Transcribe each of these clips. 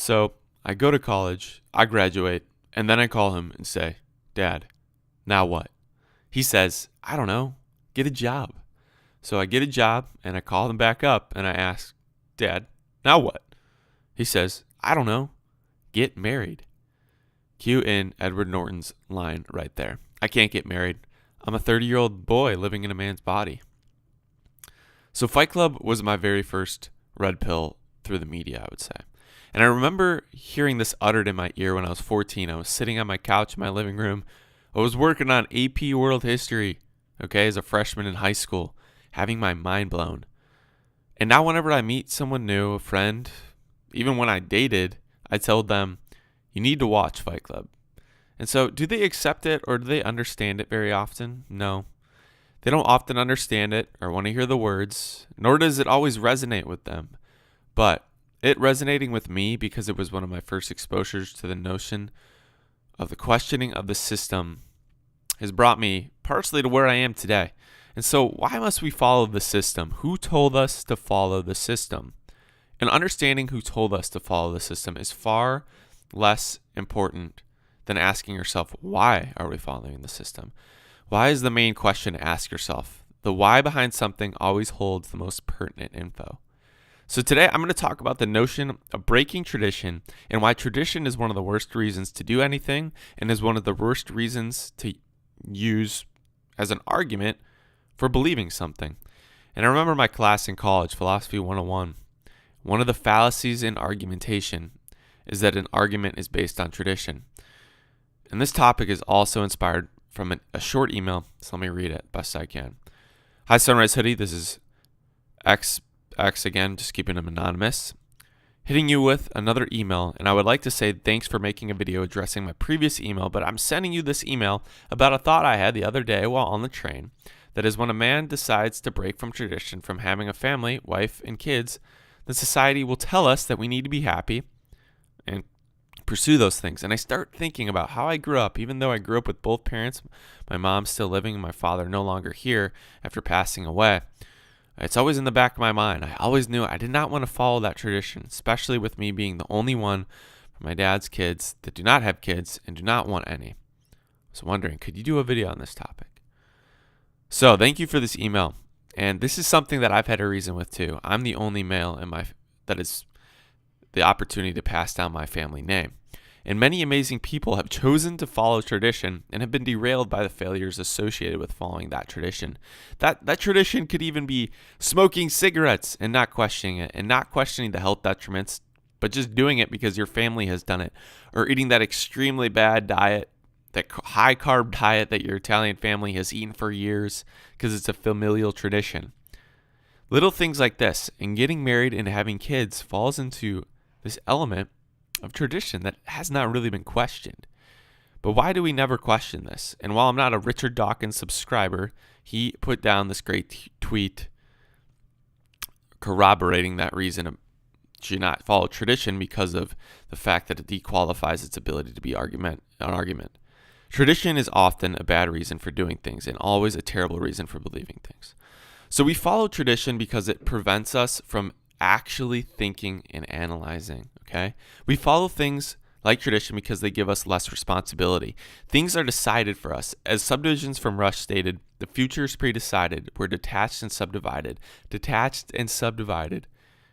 So I go to college, I graduate, and then I call him and say, Dad, now what? He says, I don't know, get a job. So I get a job and I call him back up and I ask, Dad, now what? He says, I don't know, get married. Cue in Edward Norton's line right there. I can't get married. I'm a 30-year-old boy living in a man's body. So Fight Club was my very first red pill through the media, I would say. And I remember hearing this uttered in my ear when I was 14. I was sitting on my couch in my living room. I was working on AP World History, as a freshman in high school, having my mind blown. And now whenever I meet someone new, a friend, even when I dated, I told them, you need to watch Fight Club. And so do they accept it or do they understand it very often? No. They don't often understand it or want to hear the words, nor does it always resonate with them. But it resonating with me because it was one of my first exposures to the notion of the questioning of the system has brought me partially to where I am today. And so why must we follow the system? Who told us to follow the system? And understanding who told us to follow the system is far less important than asking yourself, why are we following the system? Why is the main question to ask yourself? The why behind something always holds the most pertinent info. So today I'm going to talk about the notion of breaking tradition and why tradition is one of the worst reasons to do anything and is one of the worst reasons to use as an argument for believing something. And I remember my class in college, Philosophy 101. One of the fallacies in argumentation is that an argument is based on tradition. And this topic is also inspired from a short email, so let me read it best I can. Hi, Sunrise Hoodie. This is X again, just keeping him anonymous. Hitting you with another email, and I would like to say thanks for making a video addressing my previous email, but I'm sending you this email about a thought I had the other day while on the train. That is, when a man decides to break from tradition, from having a family, wife, and kids, the society will tell us that we need to be happy and pursue those things. And I start thinking about how I grew up, even though I grew up with both parents, my mom still living and my father no longer here after passing away. It's always in the back of my mind. I always knew I did not want to follow that tradition, especially with me being the only one from my dad's kids that do not have kids and do not want any. I was wondering, could you do a video on this topic? So thank you for this email. And this is something that I've had a reason with too. I'm the only male that is the opportunity to pass down my family name. And many amazing people have chosen to follow tradition and have been derailed by the failures associated with following that tradition. That tradition could even be smoking cigarettes and not questioning it, and not questioning the health detriments, but just doing it because your family has done it, or eating that extremely bad diet, that high carb diet that your Italian family has eaten for years because it's a familial tradition. Little things like this, and getting married and having kids falls into this element of tradition that has not really been questioned. But why do we never question this? And while I'm not a Richard Dawkins subscriber, he put down this great tweet corroborating that reason to not follow tradition because of the fact that it dequalifies its ability to be an argument. Tradition is often a bad reason for doing things and always a terrible reason for believing things. So we follow tradition because it prevents us from actually thinking and analyzing, okay? We follow things like tradition because they give us less responsibility. Things are decided for us. As Subdivisions from Rush stated, the future is pre-decided. We're detached and subdivided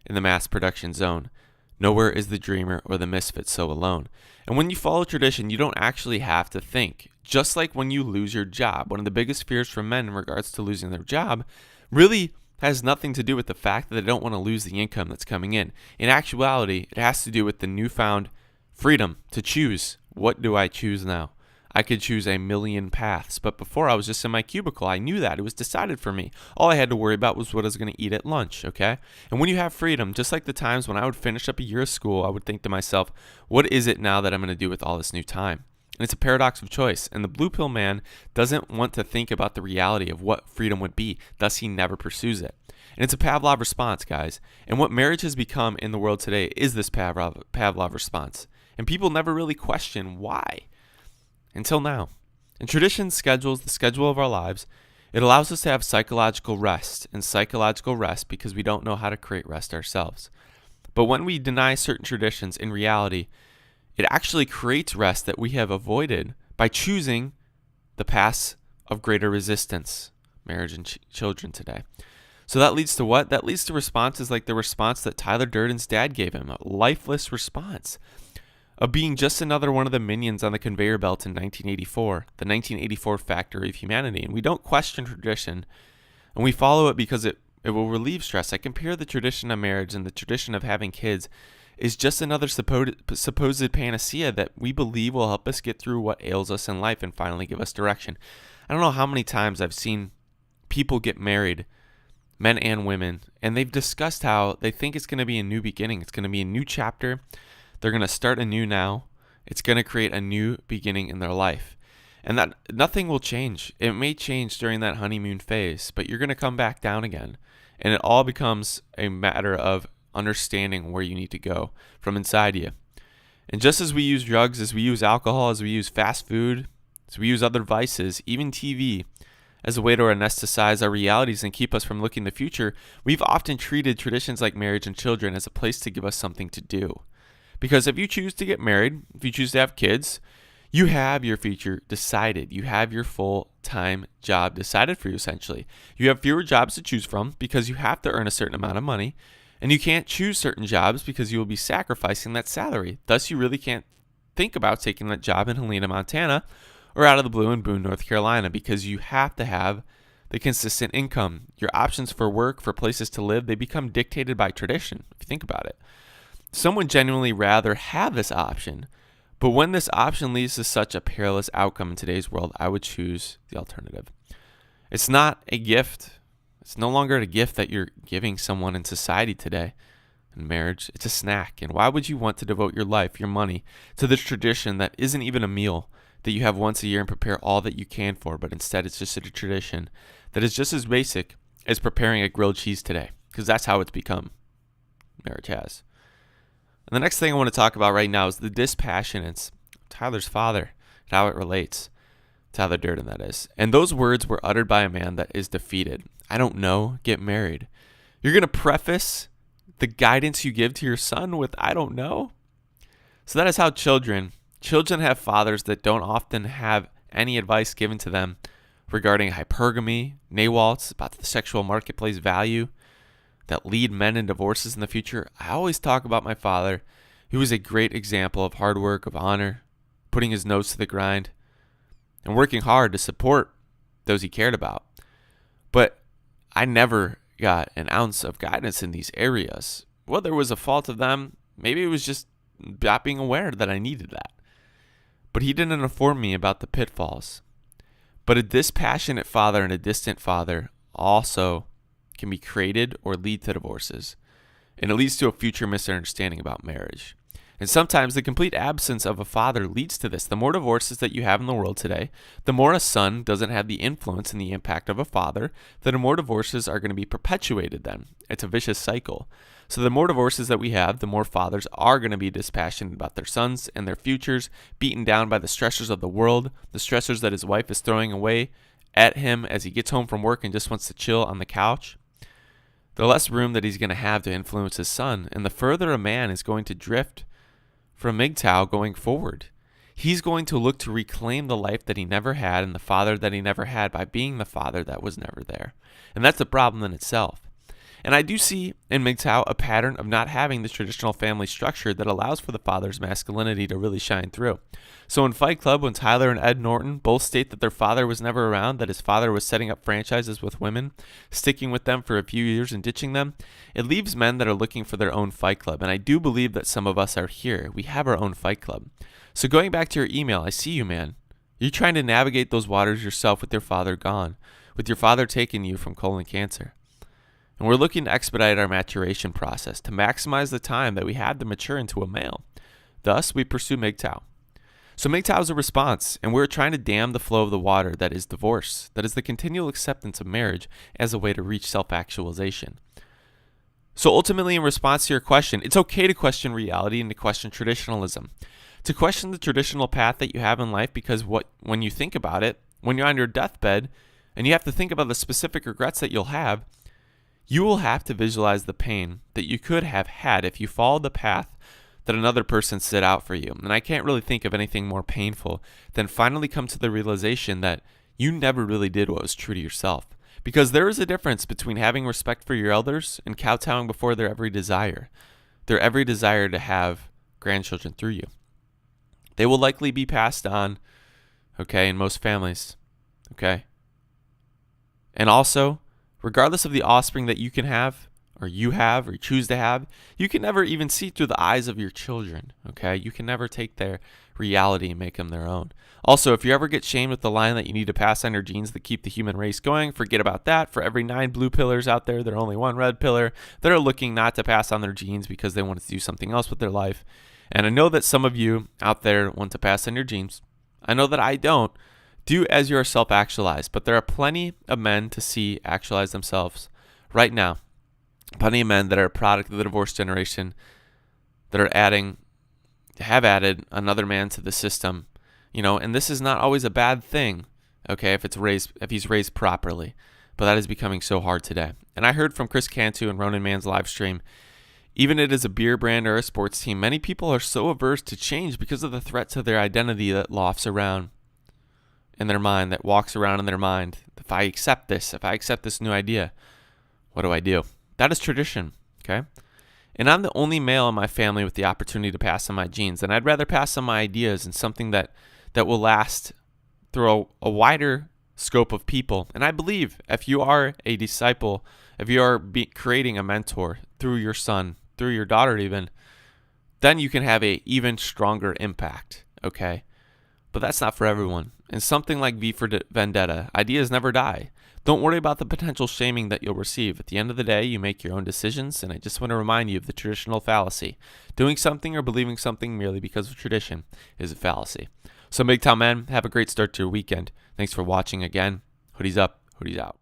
in the mass production zone. Nowhere is the dreamer or the misfit so alone. And when you follow tradition, you don't actually have to think. Just like when you lose your job, one of the biggest fears for men in regards to losing their job really has nothing to do with the fact that they don't want to lose the income that's coming in. In actuality, it has to do with the newfound freedom to choose. What do I choose now? I could choose a million paths, but before I was just in my cubicle. I knew that. It was decided for me. All I had to worry about was what I was going to eat at lunch, okay? And when you have freedom, just like the times when I would finish up a year of school, I would think to myself, what is it now that I'm going to do with all this new time? And it's a paradox of choice. And the blue pill man doesn't want to think about the reality of what freedom would be. Thus, he never pursues it. And it's a Pavlov response, guys. And what marriage has become in the world today is this Pavlov response. And people never really question why until now. And tradition schedules the schedule of our lives. It allows us to have psychological rest. And psychological rest because we don't know how to create rest ourselves. But when we deny certain traditions, in reality, it actually creates rest that we have avoided by choosing the paths of greater resistance, marriage and children today. So that leads to what? That leads to responses like the response that Tyler Durden's dad gave him, a lifeless response of being just another one of the minions on the conveyor belt in 1984, the 1984 factory of humanity. And we don't question tradition, and we follow it because it will relieve stress. I compare the tradition of marriage and the tradition of having kids is just another supposed panacea that we believe will help us get through what ails us in life and finally give us direction. I don't know how many times I've seen people get married, men and women, and they've discussed how they think it's going to be a new beginning. It's going to be a new chapter. They're going to start anew now. It's going to create a new beginning in their life. And that nothing will change. It may change during that honeymoon phase, but you're going to come back down again. And it all becomes a matter of understanding where you need to go from inside you. And just as we use drugs, as we use alcohol, as we use fast food, as we use other vices, even TV, as a way to anesthetize our realities and keep us from looking the future, we've often treated traditions like marriage and children as a place to give us something to do. Because if you choose to get married, if you choose to have kids, you have your future decided. You have your full-time job decided for you, essentially. You have fewer jobs to choose from because you have to earn a certain amount of money, and you can't choose certain jobs because you will be sacrificing that salary. Thus, you really can't think about taking that job in Helena, Montana, or out of the blue in Boone, North Carolina, because you have to have the consistent income. Your options for work, for places to live, they become dictated by tradition, if you think about it. Some would genuinely rather have this option, but when this option leads to such a perilous outcome in today's world, I would choose the alternative. It's not a gift. It's no longer a gift that you're giving someone in society today in marriage. It's a snack. And why would you want to devote your life, your money, to this tradition that isn't even a meal that you have once a year and prepare all that you can for, but instead it's just a tradition that is just as basic as preparing a grilled cheese today, because that's how it's become. Marriage has. And the next thing I want to talk about right now is the dispassionates of Tyler's father and how it relates. Tyler Durden, that is. And those words were uttered by a man that is defeated. I don't know, get married. You're going to preface the guidance you give to your son with, I don't know? So that is how children have fathers that don't often have any advice given to them regarding hypergamy, nawalts, about the sexual marketplace value that lead men in divorces in the future. I always talk about my father. He was a great example of hard work, of honor, putting his nose to the grind, and working hard to support those he cared about. But I never got an ounce of guidance in these areas. Whether it was a fault of them, maybe it was just not being aware that I needed that. But he didn't inform me about the pitfalls. But a dispassionate father and a distant father also can be created or lead to divorces, and it leads to a future misunderstanding about marriage. And sometimes the complete absence of a father leads to this. The more divorces that you have in the world today, the more a son doesn't have the influence and the impact of a father, the more divorces are going to be perpetuated then. It's a vicious cycle. So the more divorces that we have, the more fathers are going to be dispassionate about their sons and their futures, beaten down by the stressors of the world, the stressors that his wife is throwing away at him as he gets home from work and just wants to chill on the couch. The less room that he's going to have to influence his son, and the further a man is going to drift from MGTOW going forward. He's going to look to reclaim the life that he never had and the father that he never had by being the father that was never there. And that's a problem in itself. And I do see in MGTOW a pattern of not having the traditional family structure that allows for the father's masculinity to really shine through. So in Fight Club, when Tyler and Ed Norton both state that their father was never around, that his father was setting up franchises with women, sticking with them for a few years and ditching them, it leaves men that are looking for their own Fight Club. And I do believe that some of us are here. We have our own Fight Club. So going back to your email, I see you, man. You're trying to navigate those waters yourself with your father gone, with your father taking you from colon cancer. And we're looking to expedite our maturation process to maximize the time that we have to mature into a male. Thus, we pursue MGTOW. So MGTOW is a response, and we're trying to dam the flow of the water that is divorce, that is the continual acceptance of marriage as a way to reach self-actualization. So ultimately, in response to your question, it's okay to question reality and to question traditionalism. To question the traditional path that you have in life, because when you think about it, when you're on your deathbed and you have to think about the specific regrets that you'll have, You will have to visualize the pain that you could have had if you followed the path that another person set out for you. And I can't really think of anything more painful than finally come to the realization that you never really did what was true to yourself. Because there is a difference between having respect for your elders and kowtowing before their every desire to have grandchildren through you. They will likely be passed on, okay, in most families, okay? And also, regardless of the offspring that you can have, or you choose to have, you can never even see through the eyes of your children, okay? You can never take their reality and make them their own. Also, if you ever get shamed with the line that you need to pass on your genes to keep the human race going, forget about that. For every 9 blue pillars out there, there's only 1 red pillar that are looking not to pass on their genes because they want to do something else with their life. And I know that some of you out there want to pass on your genes. I know that I don't. Do as you are self-actualized, but there are plenty of men to see actualize themselves right now. Plenty of men that are a product of the divorce generation that have added another man to the system, and this is not always a bad thing, okay, if he's raised properly, but that is becoming so hard today. And I heard from Chris Cantu and Ronan Mann's live stream, even it is a beer brand or a sports team, many people are so averse to change because of the threat to their identity that lofts around in their mind, that walks around in their mind. If I accept this new idea, what do I do? That is tradition, okay? And I'm the only male in my family with the opportunity to pass on my genes, and I'd rather pass on my ideas and something that will last through a wider scope of people. And I believe if you are a disciple, if you are creating a mentor through your son, through your daughter even, then you can have a even stronger impact, okay? But that's not for everyone. And something like V for Vendetta, ideas never die. Don't worry about the potential shaming that you'll receive. At the end of the day, you make your own decisions, and I just want to remind you of the traditional fallacy. Doing something or believing something merely because of tradition is a fallacy. So, Big Town Men, have a great start to your weekend. Thanks for watching again. Hoodies up, hoodies out.